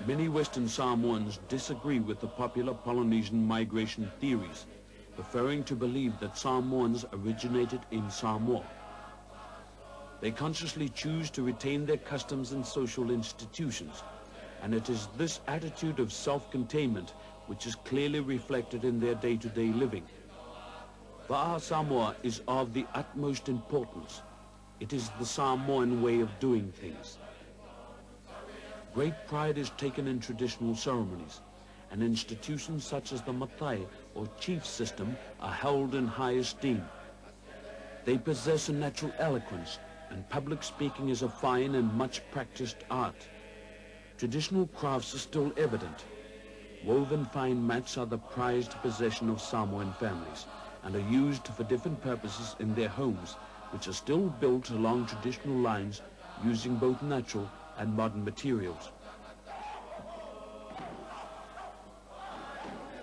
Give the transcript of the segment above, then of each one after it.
Many Western Samoans disagree with the popular Polynesian migration theories, preferring to believe that Samoans originated in Samoa. They consciously choose to retain their customs and social institutions, and it is this attitude of self-containment which is clearly reflected in their day-to-day living. Va'a Samoa is of the utmost importance. It is the Samoan way of doing things. Great pride is taken in traditional ceremonies, and institutions such as the Matai or chief system are held in high esteem. They possess a natural eloquence, and public speaking is a fine and much practiced art. Traditional crafts are still evident. Woven fine mats are the prized possession of Samoan families and are used for different purposes in their homes, which are still built along traditional lines using both natural and modern materials.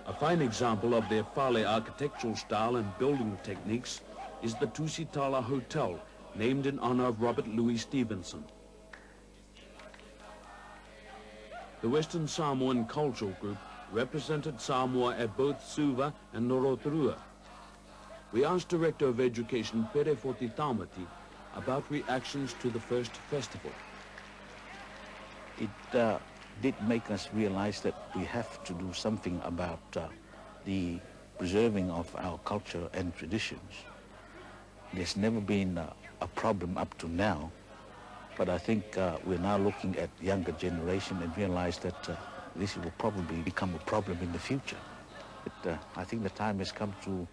A fine example of their Fale architectural style and building techniques is the Tusitala Hotel, named in honor of Robert Louis Stevenson. The Western Samoan Cultural Group represented Samoa at both Suva and Rotorua. We asked Director of Education Pere Fortitamati about reactions to the first festival. It did make us realize that we have to do something about the preserving of our culture and traditions. There's never been a problem up to now, but I think we're now looking at younger generation and realize that this will probably become a problem in the future. But I think the time has come to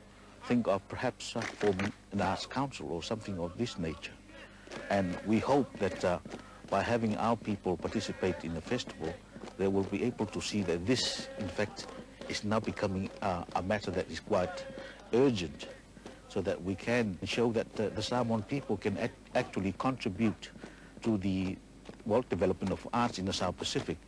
think of perhaps forming an arts council or something of this nature. And we hope that by having our people participate in the festival, they will be able to see that this, in fact, is now becoming a matter that is quite urgent, so that we can show that the Samoan people can actually contribute to the development of arts in the South Pacific.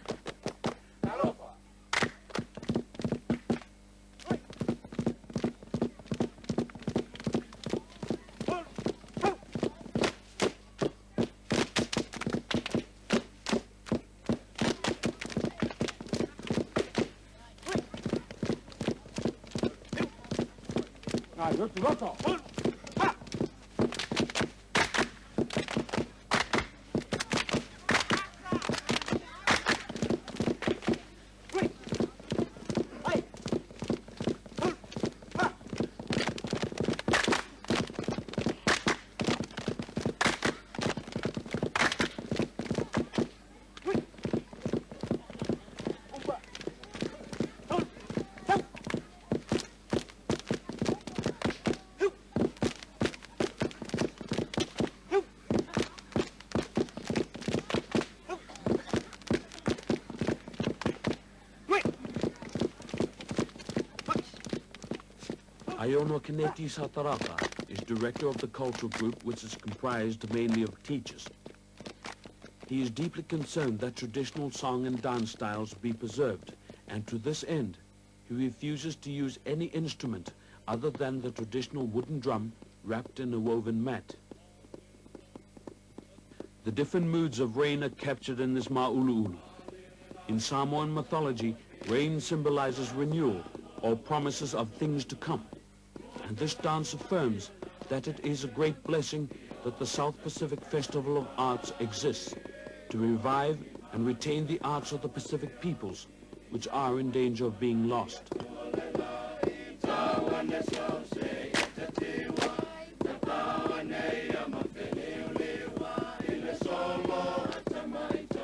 Iono Kaneti Sataraka is director of the cultural group, which is comprised mainly of teachers. He is deeply concerned that traditional song and dance styles be preserved, and to this end, he refuses to use any instrument other than the traditional wooden drum wrapped in a woven mat. The different moods of rain are captured in this ma'ulu'ulu. In Samoan mythology, rain symbolizes renewal or promises of things to come. And this dance affirms that it is a great blessing that the South Pacific Festival of Arts exists to revive and retain the arts of the Pacific peoples, which are in danger of being lost. Samoa, Samoa, Samoa,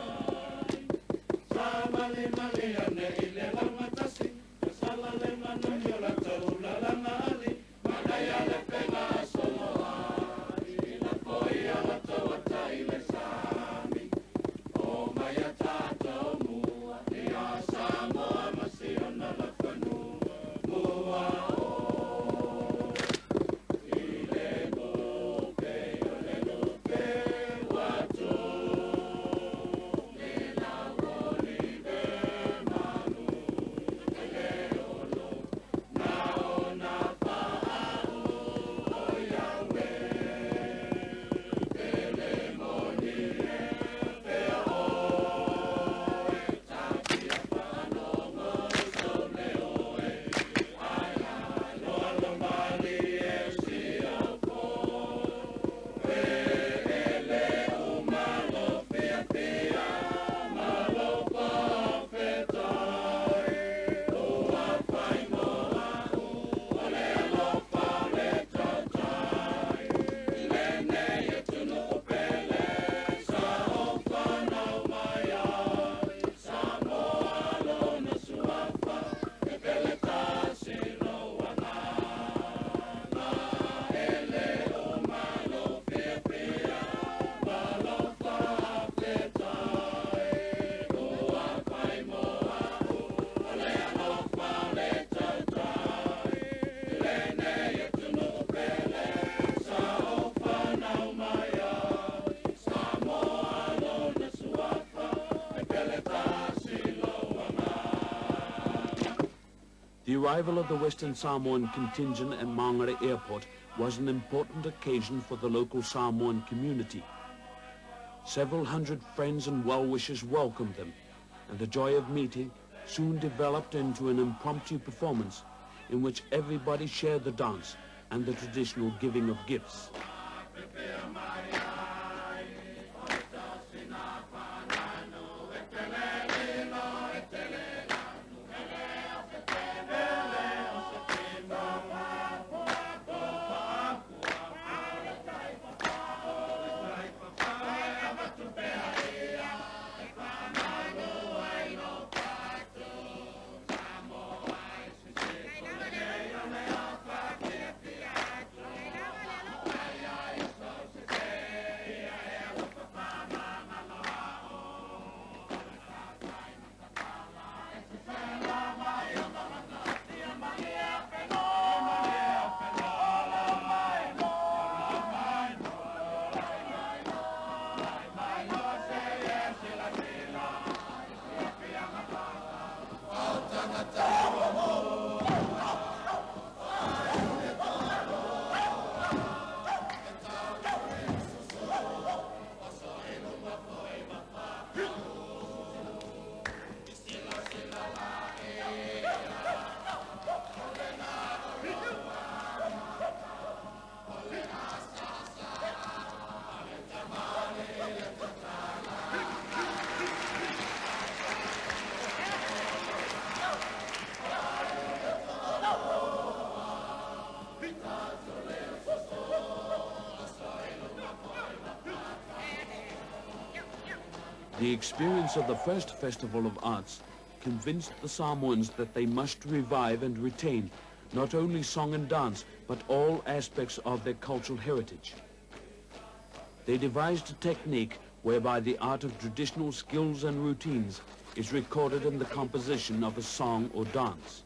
The arrival of the Western Samoan contingent at Mangere Airport was an important occasion for the local Samoan community. Several hundred friends and well-wishers welcomed them, and the joy of meeting soon developed into an impromptu performance in which everybody shared the dance and the traditional giving of gifts. The experience of the first Festival of Arts convinced the Samoans that they must revive and retain not only song and dance, but all aspects of their cultural heritage. They devised a technique whereby the art of traditional skills and routines is recorded in the composition of a song or dance.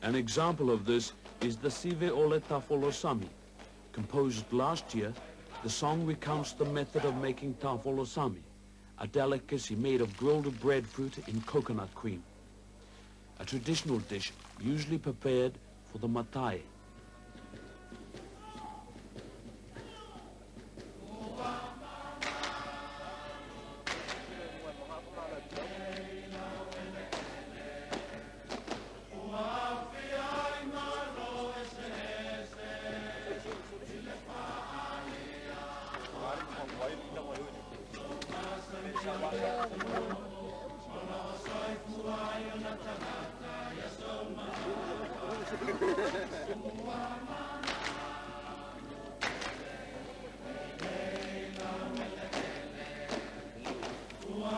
An example of this is the Sive Ole Tafolosami. Composed last year, the song recounts the method of making tafolosami, a delicacy made of grilled breadfruit in coconut cream, a traditional dish usually prepared for the matai.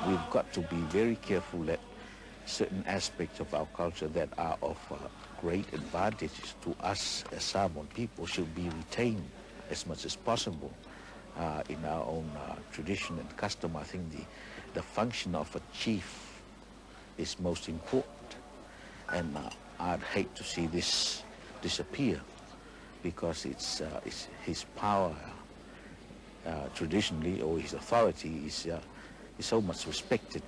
We've got to be very careful that certain aspects of our culture that are of great advantages to us as Samoan people should be retained as much as possible in our own tradition and custom. I think the function of a chief is most important, and I'd hate to see this disappear, because it's his power traditionally, or his authority is so much respected